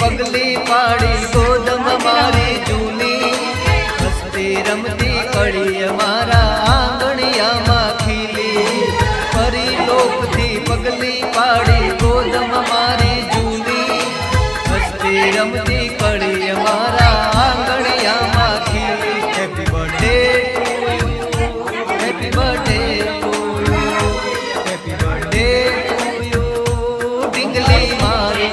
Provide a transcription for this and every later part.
पगली पाड़ी गोदम मारी जूनी हस्ती रमती कड़ी मारा आंगणिया मां खीली परी लोक थी पगली पाड़ी गोदम मारी जूनी हस्ती रमती कड़ी मारा आंगणिया मां खीली happy birthday happy birthday happy birthday डिंगली मारी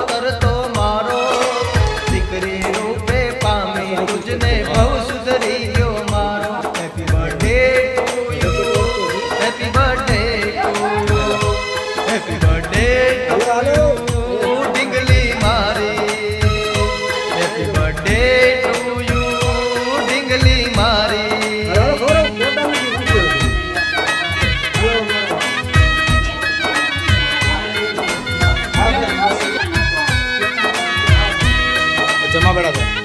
करतो मारो दीकरी रूपे पामी तुझने बहु सुधरी गयो मारो happy birthday to you happy birthday to you happy birthday to डिंगली मारी हैप्पी बर्थडे टू यू डिंगली मारी जमा बड़ा था